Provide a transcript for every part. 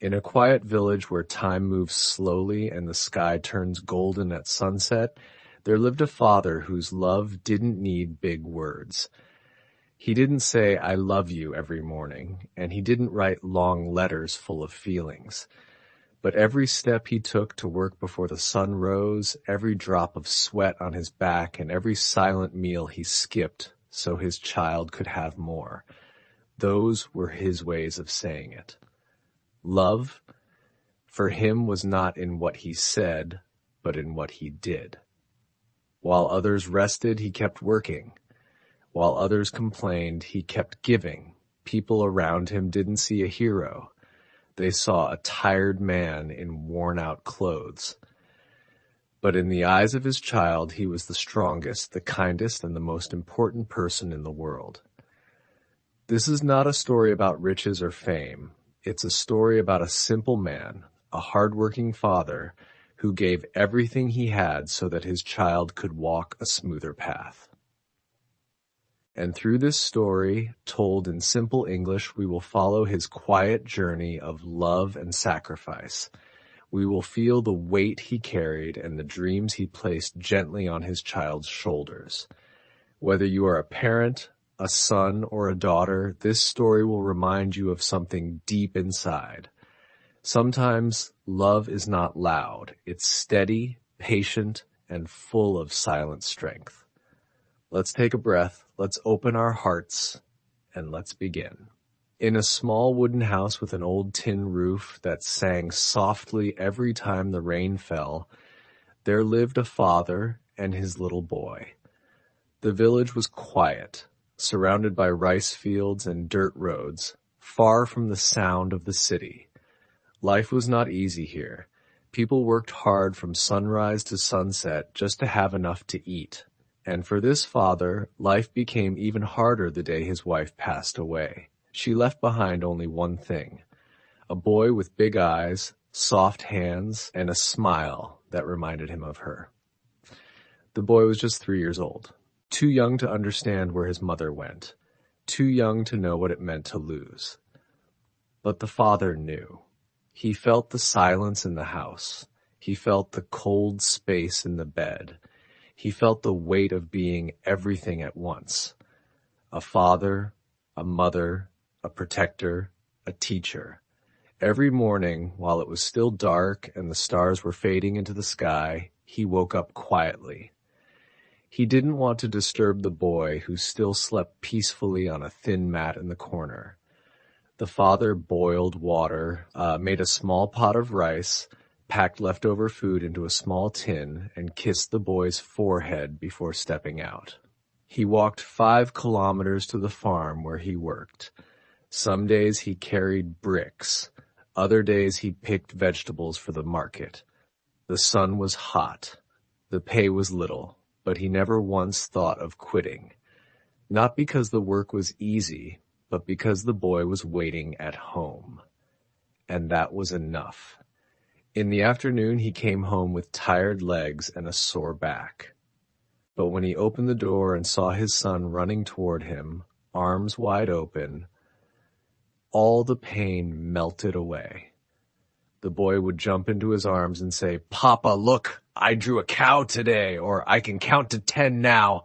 In a quiet village where time moves slowly and the sky turns golden at sunset, there lived a father whose love didn't need big words. He didn't say, "I love you" every morning, and he didn't write long letters full of feelings. But every step he took to work before the sun rose, every drop of sweat on his back, and every silent meal he skipped so his child could have more, those were his ways of saying it. Love, for him, was not in what he said, but in what he did. While others rested, he kept working. While others complained, he kept giving. People around him didn't see a hero. They saw a tired man in worn-out clothes. But in the eyes of his child, he was the strongest, the kindest, and the most important person in the world. This is not a story about riches or fame. It's a story about a simple man, a hard-working father, who gave everything he had so that his child could walk a smoother path. And through this story, told in simple English, we will follow his quiet journey of love and sacrifice. We will feel the weight he carried and the dreams he placed gently on his child's shoulders. Whether you are a parent, a son, or a daughter, this story will remind you of something deep inside. Sometimes love is not loud. It's steady, patient, and full of silent strength. Let's take a breath, let's open our hearts, and let's begin. In a small wooden house with an old tin roof that sang softly every time the rain fell, there lived a father and his little boy. The village was quiet, surrounded by rice fields and dirt roads, far from the sound of the city. Life was not easy here. People worked hard from sunrise to sunset just to have enough to eat. And for this father, life became even harder the day his wife passed away. She left behind only one thing: a boy with big eyes, soft hands, and a smile that reminded him of her. The boy was just 3 years old, too young to understand where his mother went, too young to know what it meant to lose. But the father knew. He felt the silence in the house. He felt the cold space in the bed. He felt the weight of being everything at once: a father, a mother, a protector, a teacher. Every morning, while it was still dark and the stars were fading into the sky, he woke up quietly. He didn't want to disturb the boy, who still slept peacefully on a thin mat in the corner. The father boiled water, made a small pot of rice, packed leftover food into a small tin, and kissed the boy's forehead before stepping out. He walked 5 kilometers to the farm where he worked. Some days he carried bricks. Other days he picked vegetables for the market. The sun was hot. The pay was little, but he never once thought of quitting. Not because the work was easy, but because the boy was waiting at home. And that was enough. In the afternoon, he came home with tired legs and a sore back. But when he opened the door and saw his son running toward him, arms wide open, all the pain melted away. The boy would jump into his arms and say, "Papa, look, I drew a cow today," or "I can count to 10 now."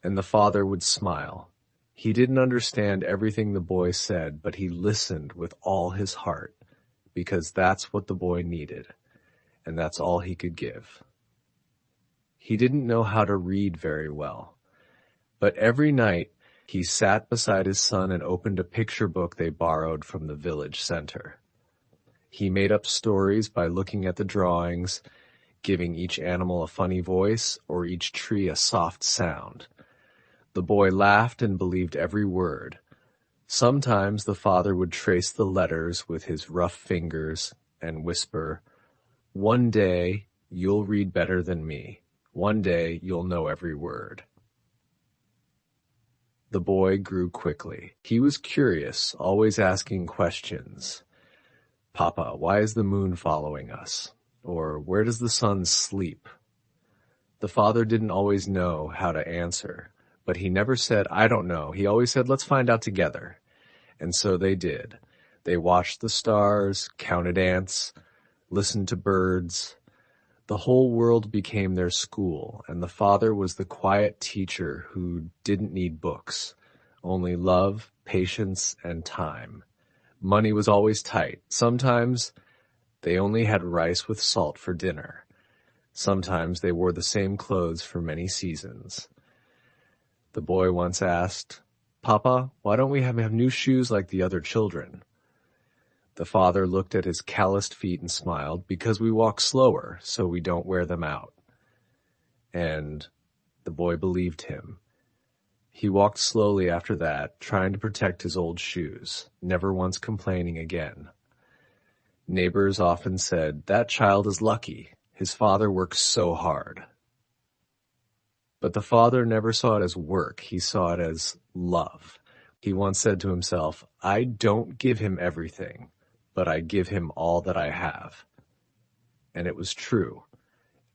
And the father would smile. He didn't understand everything the boy said, but he listened with all his heart, because that's what the boy needed, and that's all he could give. He didn't know how to read very well, but every night he sat beside his son and opened a picture book they borrowed from the village center. He made up stories by looking at the drawings, giving each animal a funny voice or each tree a soft sound. The boy laughed and believed every word. Sometimes the father would trace the letters with his rough fingers and whisper, "One day you'll read better than me. One day you'll know every word." The boy grew quickly. He was curious, always asking questions. "Papa, why is the moon following us?" Or, "Where does the sun sleep?" The father didn't always know how to answer, but he never said, "I don't know." He always said, "Let's find out together." And so they did. They watched the stars, counted ants, listened to birds. The whole world became their school, and the father was the quiet teacher who didn't need books, only love, patience, and time. Money was always tight. Sometimes they only had rice with salt for dinner. Sometimes they wore the same clothes for many seasons. The boy once asked, "Papa, why don't we have new shoes like the other children?" The father looked at his calloused feet and smiled, "Because we walk slower, so we don't wear them out." And the boy believed him. He walked slowly after that, trying to protect his old shoes, never once complaining again. Neighbors often said, "That child is lucky. His father works so hard." But the father never saw it as work. He saw it as love. He once said to himself, "I don't give him everything, but I give him all that I have." And it was true.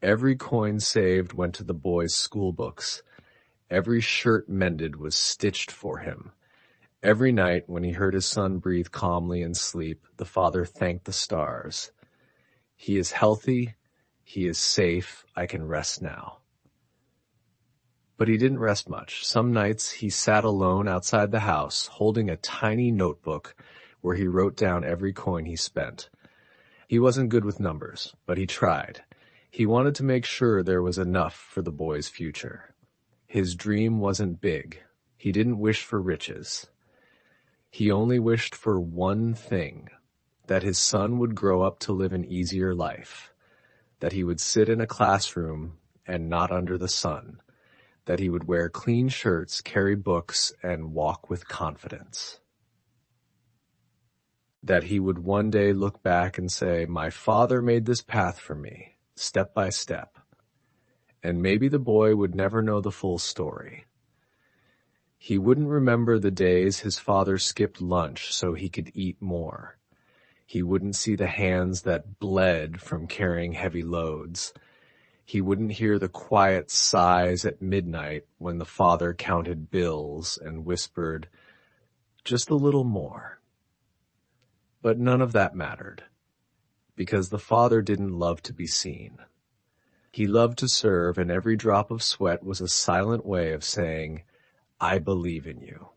Every coin saved went to the boy's school books. Every shirt mended was stitched for him. Every night, when he heard his son breathe calmly in sleep, the father thanked the stars. "He is healthy. He is safe. I can rest now." But he didn't rest much. Some nights he sat alone outside the house, holding a tiny notebook where he wrote down every coin he spent. He wasn't good with numbers, but he tried. He wanted to make sure there was enough for the boy's future. His dream wasn't big. He didn't wish for riches. He only wished for one thing, that his son would grow up to live an easier life, that he would sit in a classroom and not under the sun, that he would wear clean shirts, carry books, and walk with confidence. That he would one day look back and say, "My father made this path for me, step by step." And maybe the boy would never know the full story. He wouldn't remember the days his father skipped lunch so he could eat more. He wouldn't see the hands that bled from carrying heavy loads. He wouldn't hear the quiet sighs at midnight when the father counted bills and whispered, "Just a little more." But none of that mattered, because the father didn't love to be seen. He loved to serve, and every drop of sweat was a silent way of saying, "I believe in you."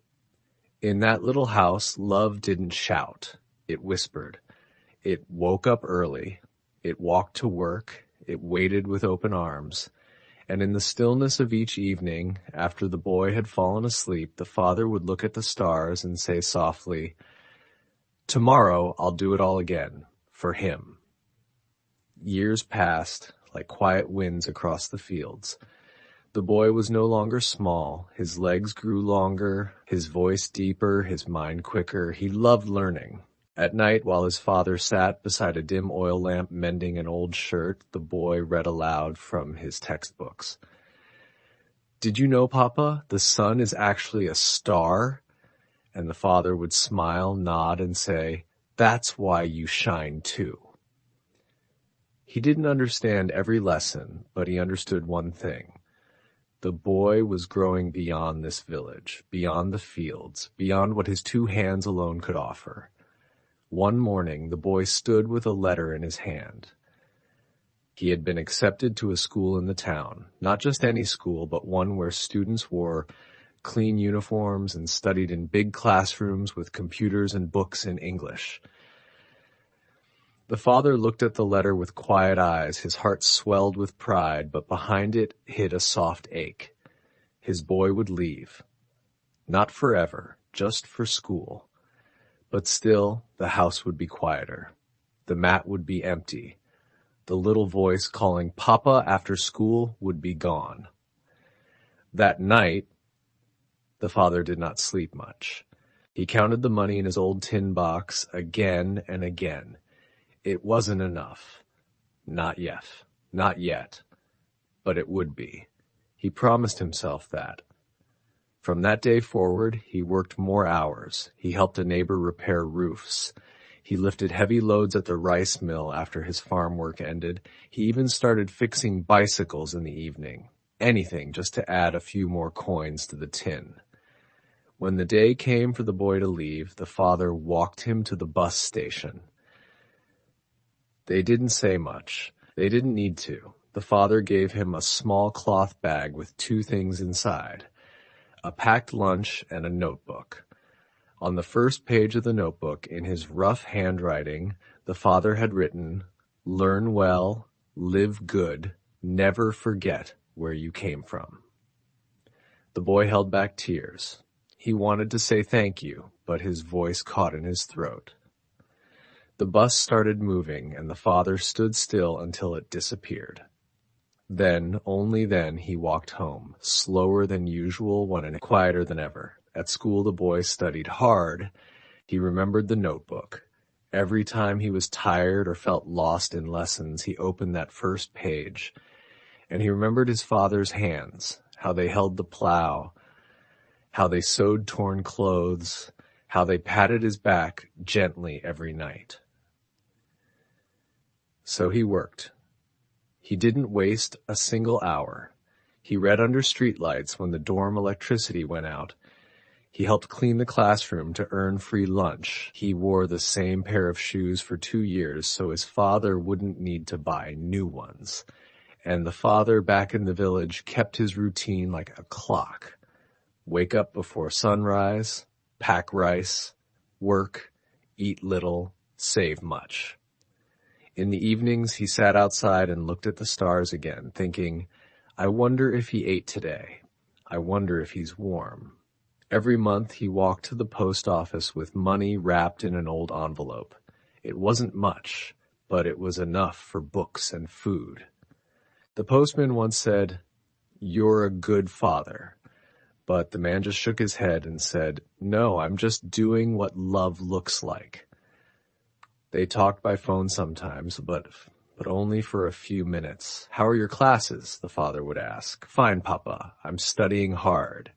In that little house, love didn't shout. It whispered. It woke up early. It walked to work. It waited with open arms. And in the stillness of each evening, after the boy had fallen asleep, the father would look at the stars and say softly, "Tomorrow I'll do it all again, for him." Years passed like quiet winds across the fields. The boy was no longer small. His legs grew longer, his voice deeper, his mind quicker. He loved learning. At night, while his father sat beside a dim oil lamp mending an old shirt, the boy read aloud from his textbooks. "Did you know, Papa, the sun is actually a star?" And the father would smile, nod, and say, "That's why you shine too." He didn't understand every lesson, but he understood one thing. The boy was growing beyond this village, beyond the fields, beyond what his two hands alone could offer. One morning, the boy stood with a letter in his hand. He had been accepted to a school in the town, not just any school, but one where students wore clean uniforms and studied in big classrooms with computers and books in English. The father looked at the letter with quiet eyes. His heart swelled with pride, but behind it hid a soft ache. His boy would leave. Not forever, just for school. But still, the house would be quieter. The mat would be empty. The little voice calling Papa after school would be gone. That night, the father did not sleep much. He counted the money in his old tin box again and again. It wasn't enough. Not yet. Not yet. But it would be. He promised himself that. From that day forward, he worked more hours. He helped a neighbor repair roofs. He lifted heavy loads at the rice mill after his farm work ended. He even started fixing bicycles in the evening. Anything just to add a few more coins to the tin. When the day came for the boy to leave, the father walked him to the bus station. They didn't say much. They didn't need to. The father gave him a small cloth bag with two things inside, a packed lunch and a notebook. On the first page of the notebook, in his rough handwriting, the father had written, "Learn well, live good, never forget where you came from." The boy held back tears. He wanted to say thank you, but his voice caught in his throat. The bus started moving, and the father stood still until it disappeared. Then, only then, he walked home, slower than usual and quieter than ever. At school, the boy studied hard. He remembered the notebook. Every time he was tired or felt lost in lessons, he opened that first page. And he remembered his father's hands, how they held the plow, how they sewed torn clothes, how they patted his back gently every night. So he worked. He didn't waste a single hour. He read under streetlights when the dorm electricity went out. He helped clean the classroom to earn free lunch. He wore the same pair of shoes for 2 years so his father wouldn't need to buy new ones. And the father back in the village kept his routine like a clock. Wake up before sunrise, pack rice, work, eat little, save much. In the evenings, he sat outside and looked at the stars again, thinking, I wonder if he ate today. I wonder if he's warm. Every month, he walked to the post office with money wrapped in an old envelope. It wasn't much, but it was enough for books and food. The postman once said, "You're a good father." But the man just shook his head and said, "No, I'm just doing what love looks like." They talked by phone sometimes, but only for a few minutes. "How are your classes?" the father would ask. "Fine, Papa. I'm studying hard."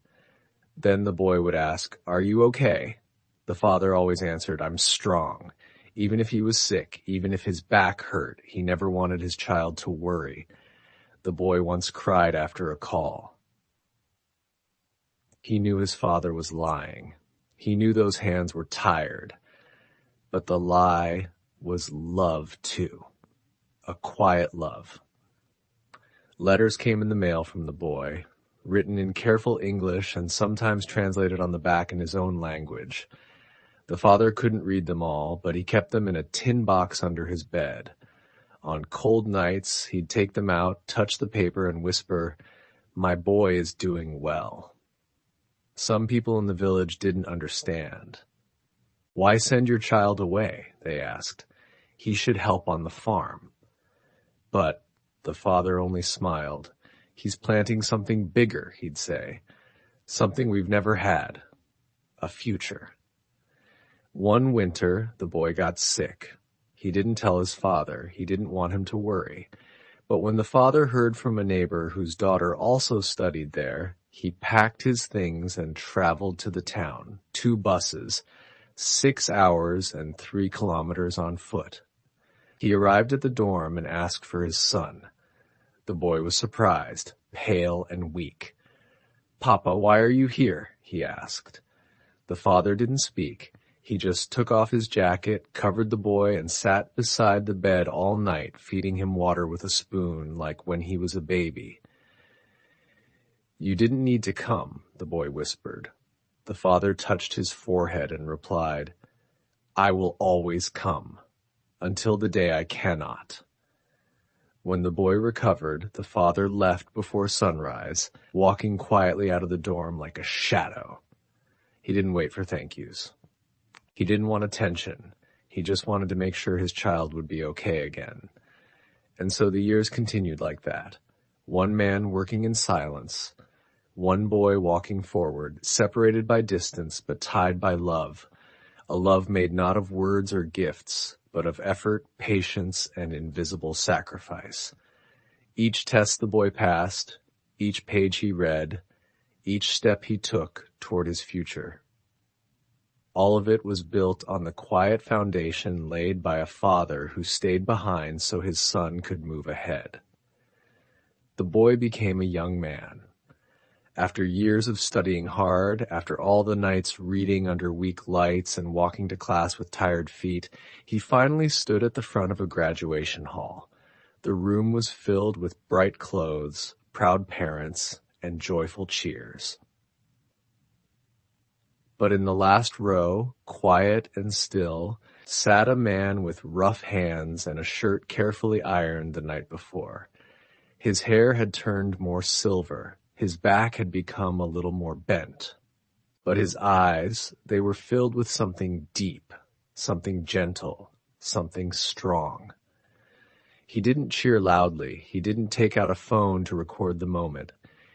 Then the boy would ask, "Are you okay?" The father always answered, "I'm strong." Even if he was sick, even if his back hurt, he never wanted his child to worry. The boy once cried after a call. He knew his father was lying. He knew those hands were tired. But the lie was love, too. A quiet love. Letters came in the mail from the boy, written in careful English and sometimes translated on the back in his own language. The father couldn't read them all, but he kept them in a tin box under his bed. On cold nights, he'd take them out, touch the paper, and whisper, "My boy is doing well." Some people in the village didn't understand. "Why send your child away?" they asked. "He should help on the farm." But the father only smiled. "He's planting something bigger," he'd say. "Something we've never had. A future." One winter, the boy got sick. He didn't tell his father. He didn't want him to worry. But when the father heard from a neighbor whose daughter also studied there, he packed his things and traveled to the town, 2 buses, 6 hours and 3 kilometers on foot. He arrived at the dorm and asked for his son. The boy was surprised, pale and weak. "Papa, why are you here?" he asked. The father didn't speak. He just took off his jacket, covered the boy, and sat beside the bed all night, feeding him water with a spoon, like when he was a baby. "You didn't need to come," the boy whispered. The father touched his forehead and replied, "I will always come, until the day I cannot." When the boy recovered, the father left before sunrise, walking quietly out of the dorm like a shadow. He didn't wait for thank yous. He didn't want attention. He just wanted to make sure his child would be okay again. And so the years continued like that. One man working in silence, one boy walking forward, separated by distance but tied by love, a love made not of words or gifts, but of effort, patience, and invisible sacrifice. Each test the boy passed, each page he read, each step he took toward his future. All of it was built on the quiet foundation laid by a father who stayed behind so his son could move ahead. The boy became a young man. After years of studying hard, after all the nights reading under weak lights and walking to class with tired feet, he finally stood at the front of a graduation hall. The room was filled with bright clothes, proud parents, and joyful cheers. But in the last row, quiet and still, sat a man with rough hands and a shirt carefully ironed the night before. His hair had turned more silver. His back had become a little more bent. But his eyes, they were filled with something deep, something gentle, something strong. He didn't cheer loudly. He didn't take out a phone to record the moment.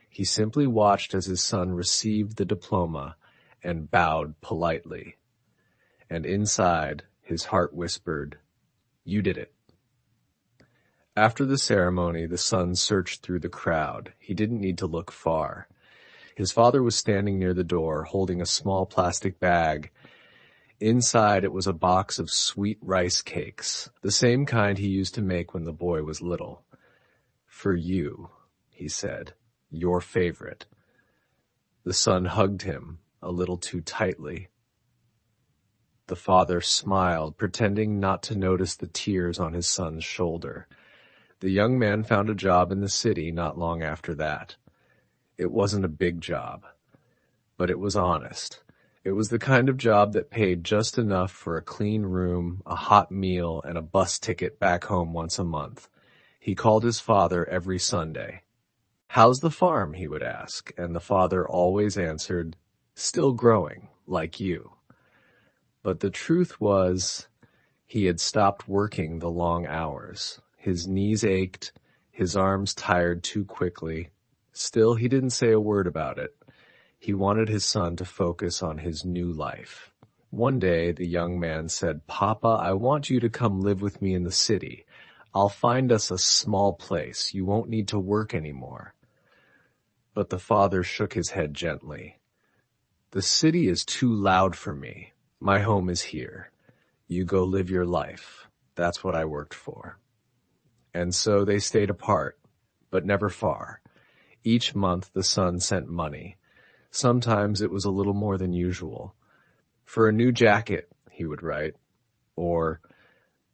He simply watched as his son received the diploma and bowed politely. And inside, his heart whispered, "You did it." After the ceremony, the son searched through the crowd. He didn't need to look far. His father was standing near the door, holding a small plastic bag. Inside it was a box of sweet rice cakes, the same kind he used to make when the boy was little. "For you," he said, "your favorite." The son hugged him, a little too tightly. The father smiled, pretending not to notice the tears on his son's shoulder. The young man found a job in the city not long after that. It wasn't a big job, but it was honest. It was the kind of job that paid just enough for a clean room, a hot meal, and a bus ticket back home once a month. He called his father every Sunday. "How's the farm?" he would ask, and the father always answered, "Still growing, like you." But the truth was, he had stopped working the long hours. His knees ached, his arms tired too quickly. Still, he didn't say a word about it. He wanted his son to focus on his new life. One day, the young man said, "Papa, I want you to come live with me in the city. I'll find us a small place. You won't need to work anymore." But the father shook his head gently. "The city is too loud for me. My home is here. You go live your life. That's what I worked for." And so they stayed apart, but never far. Each month the son sent money. Sometimes it was a little more than usual. "For a new jacket," he would write, or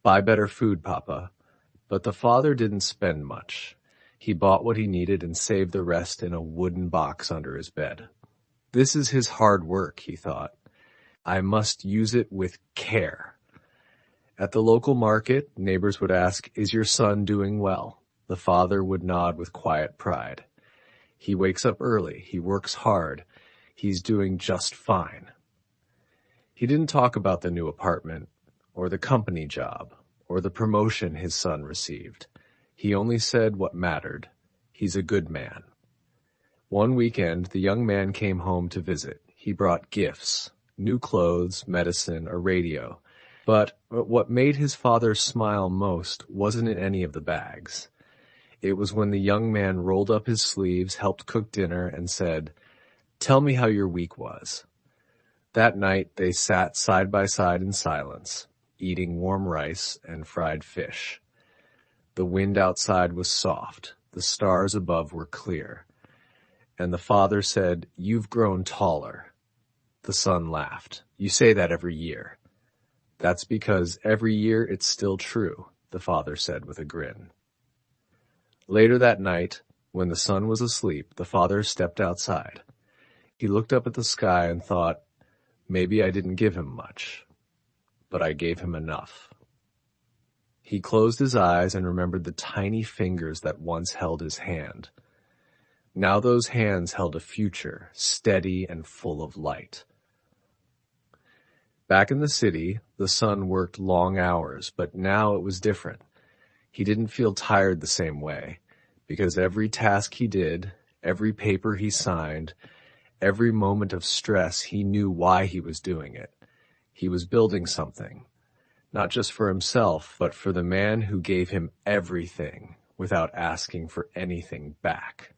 "Buy better food, Papa." But the father didn't spend much. He bought what he needed and saved the rest in a wooden box under his bed. This is his hard work, he thought. I must use it with care. At the local market, neighbors would ask, "Is your son doing well?" The father would nod with quiet pride. "He wakes up early. He works hard. He's doing just fine." He didn't talk about the new apartment, or the company job, or the promotion his son received. He only said what mattered. He's a good man. One weekend, the young man came home to visit. He brought gifts, new clothes, medicine, a radio. But what made his father smile most wasn't in any of the bags. It was when the young man rolled up his sleeves, helped cook dinner, and said, "Tell me how your week was." That night they sat side by side in silence, eating warm rice and fried fish. The wind outside was soft. The stars above were clear. And the father said, "You've grown taller." The son laughed. "You say that every year." "That's because every year it's still true," the father said with a grin. Later that night, when the son was asleep, the father stepped outside. He looked up at the sky and thought, maybe I didn't give him much, but I gave him enough. He closed his eyes and remembered the tiny fingers that once held his hand. Now those hands held a future, steady and full of light. Back in the city, the son worked long hours, but now it was different. He didn't feel tired the same way, because every task he did, every paper he signed, every moment of stress, he knew why he was doing it. He was building something, not just for himself, but for the man who gave him everything without asking for anything back.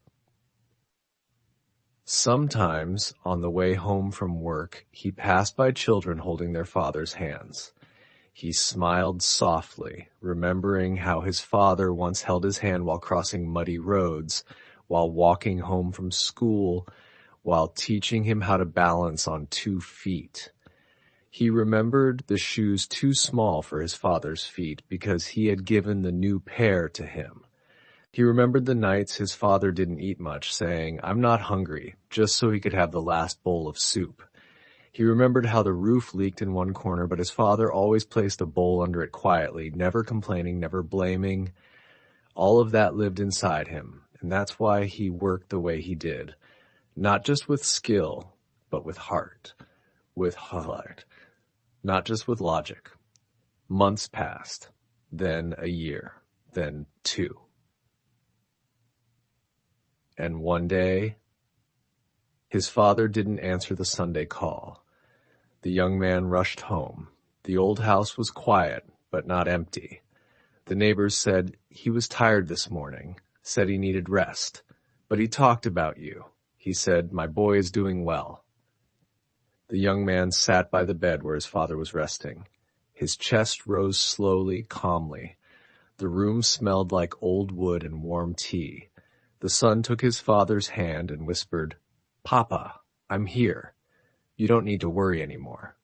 Sometimes, on the way home from work, he passed by children holding their father's hands. He smiled softly, remembering how his father once held his hand while crossing muddy roads, while walking home from school, while teaching him how to balance on 2 feet. He remembered the shoes too small for his father's feet because he had given the new pair to him. He remembered the nights his father didn't eat much, saying, "I'm not hungry," just so he could have the last bowl of soup. He remembered how the roof leaked in one corner, but his father always placed a bowl under it quietly, never complaining, never blaming. All of that lived inside him, and that's why he worked the way he did. Not just with skill, but with heart. With heart. Not just with logic. Months passed, then a year, then 2. And one day, his father didn't answer the Sunday call. The young man rushed home. The old house was quiet, but not empty. The neighbors said he was tired this morning, said he needed rest, but he talked about you. He said, "My boy is doing well." The young man sat by the bed where his father was resting. His chest rose slowly, calmly. The room smelled like old wood and warm tea. The son took his father's hand and whispered, "Papa, I'm here. You don't need to worry anymore."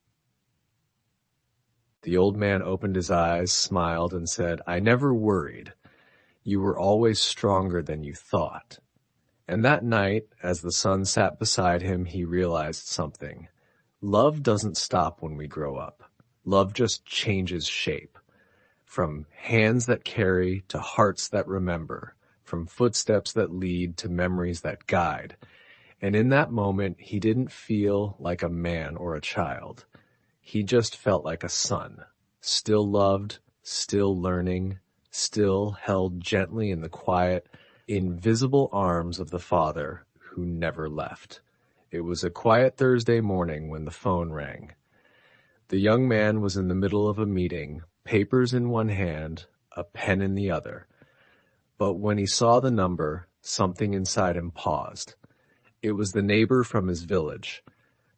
The old man opened his eyes, smiled, and said, "I never worried. You were always stronger than you thought." And that night, as the son sat beside him, he realized something. Love doesn't stop when we grow up. Love just changes shape. From hands that carry to hearts that remember, from footsteps that lead to memories that guide. And in that moment, he didn't feel like a man or a child. He just felt like a son, still loved, still learning, still held gently in the quiet, invisible arms of the Father who never left. It was a quiet Thursday morning when the phone rang. The young man was in the middle of a meeting, papers in one hand, a pen in the other. But when he saw the number, something inside him paused. It was the neighbor from his village.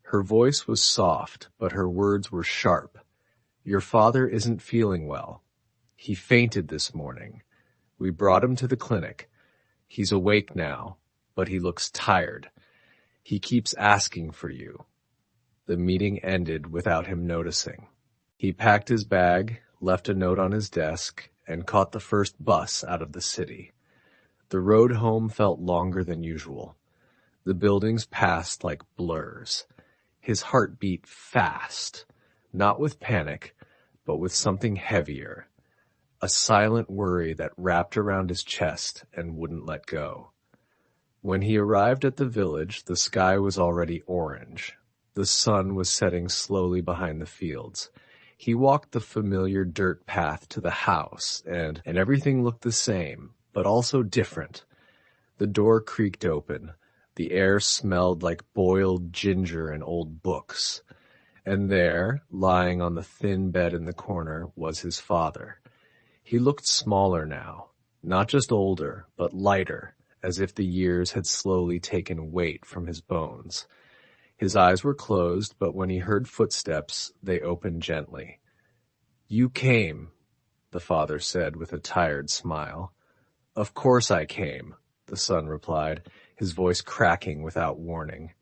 Her voice was soft, but her words were sharp. "Your father isn't feeling well. He fainted this morning. We brought him to the clinic. He's awake now, but he looks tired. He keeps asking for you." The meeting ended without him noticing. He packed his bag, left a note on his desk, and caught the first bus out of the city. The road home felt longer than usual. The buildings passed like blurs. His heart beat fast, not with panic, but with something heavier, a silent worry that wrapped around his chest and wouldn't let go. When he arrived at the village, the sky was already orange. The sun was setting slowly behind the fields. He walked the familiar dirt path to the house, and everything looked the same, but also different. The door creaked open. The air smelled like boiled ginger and old books. And there, lying on the thin bed in the corner, was his father. He looked smaller now, not just older, but lighter, as if the years had slowly taken weight from his bones. His eyes were closed, but when he heard footsteps, they opened gently. "You came," the father said with a tired smile. "Of course I came," the son replied, his voice cracking without warning.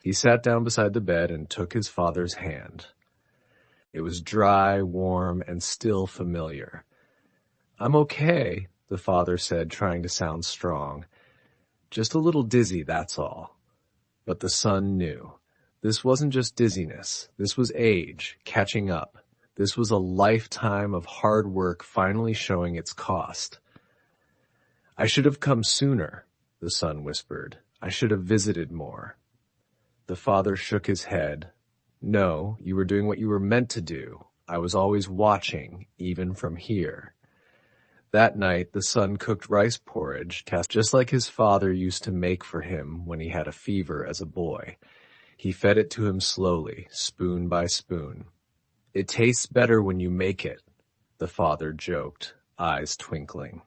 He sat down beside the bed and took his father's hand. It was dry, warm, and still familiar. "I'm okay," the father said, trying to sound strong. "Just a little dizzy, that's all." But the son knew. This wasn't just dizziness. This was age, catching up. This was a lifetime of hard work finally showing its cost. "I should have come sooner," the son whispered. "I should have visited more." The father shook his head. "No, you were doing what you were meant to do. I was always watching, even from here." That night, the son cooked rice porridge, just like his father used to make for him when he had a fever as a boy. He fed it to him slowly, spoon by spoon. "It tastes better when you make it," the father joked, eyes twinkling.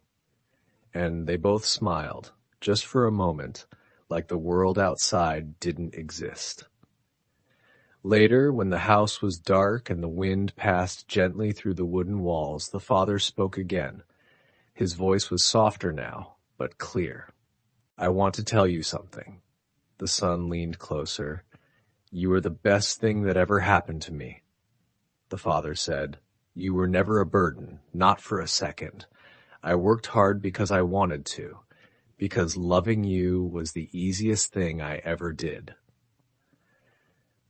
And they both smiled, just for a moment, like the world outside didn't exist. Later, when the house was dark and the wind passed gently through the wooden walls, the father spoke again. His voice was softer now, but clear. I want to tell you something. The son leaned closer. You are the best thing that ever happened to me. The father said, you were never a burden, not for a second. I worked hard because I wanted to, because loving you was the easiest thing I ever did.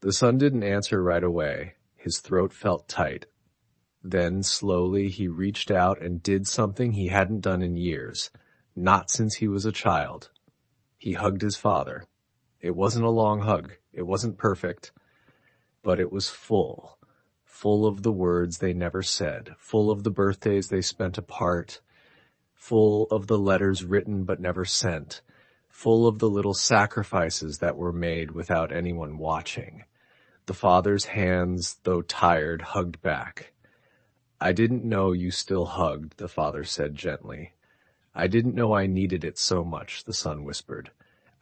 The son didn't answer right away. His throat felt tight. Then, slowly, he reached out and did something he hadn't done in years, not since he was a child. He hugged his father. It wasn't a long hug. It wasn't perfect. But it was full of the words they never said, full of the birthdays they spent apart, full of the letters written but never sent, full of the little sacrifices that were made without anyone watching. The father's hands, though tired, hugged back. I didn't know you still hugged, the father said gently. I didn't know I needed it so much, the son whispered.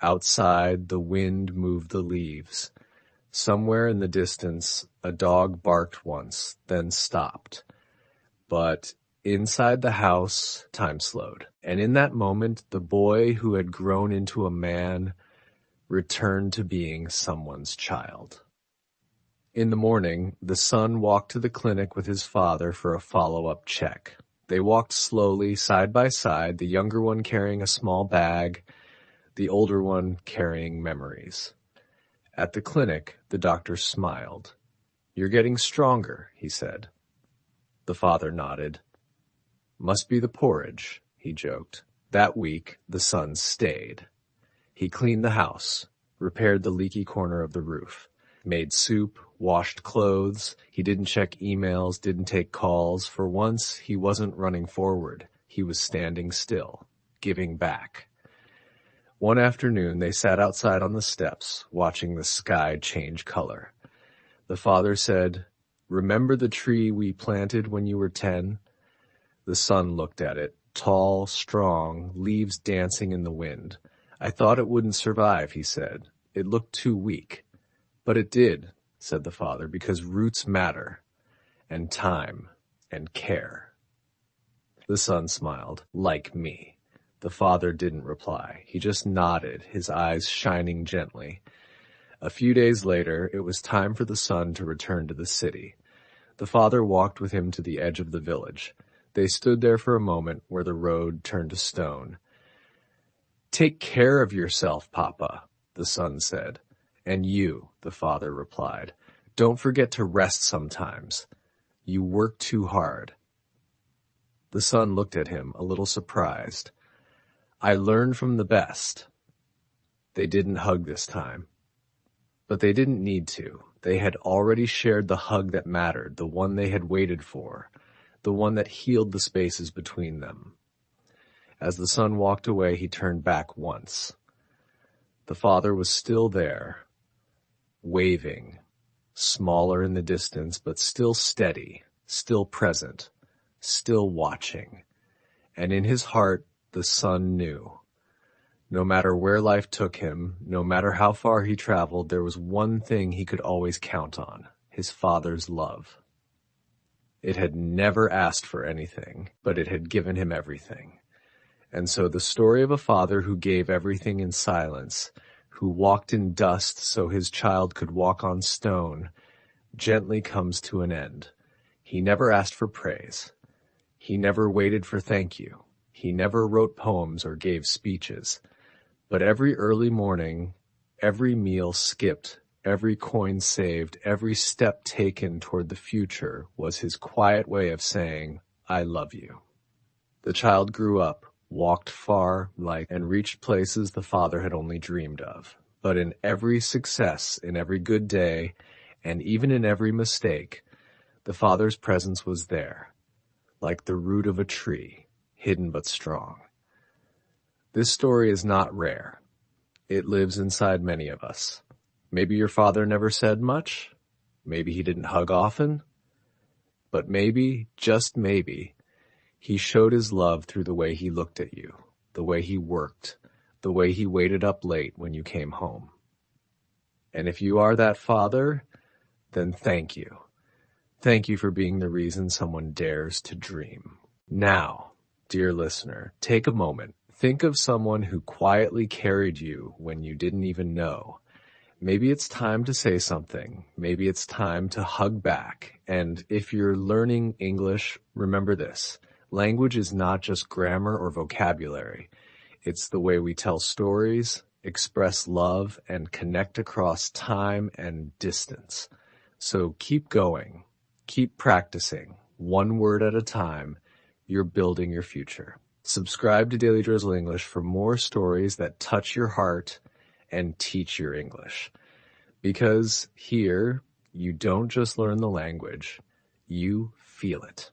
Outside, the wind moved the leaves. Somewhere in the distance, a dog barked once, then stopped. But inside the house, time slowed. And in that moment, the boy who had grown into a man returned to being someone's child. In the morning, the son walked to the clinic with his father for a follow-up check. They walked slowly, side by side, the younger one carrying a small bag, the older one carrying memories. At the clinic, the doctor smiled. You're getting stronger, he said. The father nodded. Must be the porridge, he joked. That week, the son stayed. He cleaned the house, repaired the leaky corner of the roof, made soup, washed clothes. He didn't check emails, didn't take calls. For once, he wasn't running forward. He was standing still, giving back. One afternoon, they sat outside on the steps, watching the sky change color. The father said, Remember the tree we planted when you were 10? The son looked at it, tall, strong, leaves dancing in the wind. I thought it wouldn't survive, he said. It looked too weak. But it did, said the father, because roots matter, and time, and care. The son smiled, like me. The father didn't reply. He just nodded, his eyes shining gently. A few days later, it was time for the son to return to the city. The father walked with him to the edge of the village. They stood there for a moment where the road turned to stone. Take care of yourself, Papa, the son said. And you, the father replied. Don't forget to rest sometimes. You work too hard. The son looked at him, a little surprised. I learned from the best. They didn't hug this time. But they didn't need to. They had already shared the hug that mattered, the one they had waited for, the one that healed the spaces between them. As the son walked away, he turned back once. The father was still there, waving, smaller in the distance, but still steady, still present, still watching. And in his heart, the son knew. No matter where life took him, no matter how far he traveled, there was one thing he could always count on, his father's love. It had never asked for anything, but it had given him everything. And so the story of a father who gave everything in silence, who walked in dust so his child could walk on stone, gently comes to an end. He never asked for praise. He never waited for thank you. He never wrote poems or gave speeches. But every early morning, every meal skipped, every coin saved, every step taken toward the future was his quiet way of saying, I love you. The child grew up, walked far, and reached places the father had only dreamed of. But in every success, in every good day, and even in every mistake, the father's presence was there, like the root of a tree, hidden but strong. This story is not rare. It lives inside many of us. Maybe your father never said much. Maybe he didn't hug often. But maybe, just maybe, he showed his love through the way he looked at you, the way he worked, the way he waited up late when you came home. And if you are that father, then thank you. Thank you for being the reason someone dares to dream. Now, dear listener, take a moment. Think of someone who quietly carried you when you didn't even know. Maybe it's time to say something. Maybe it's time to hug back. And if you're learning English, remember this. Language is not just grammar or vocabulary. It's the way we tell stories, express love, and connect across time and distance. So keep going. Keep practicing. One word at a time. You're building your future. Subscribe to Daily Drizzle English for more stories that touch your heart and teach your English. Because here, you don't just learn the language, you feel it.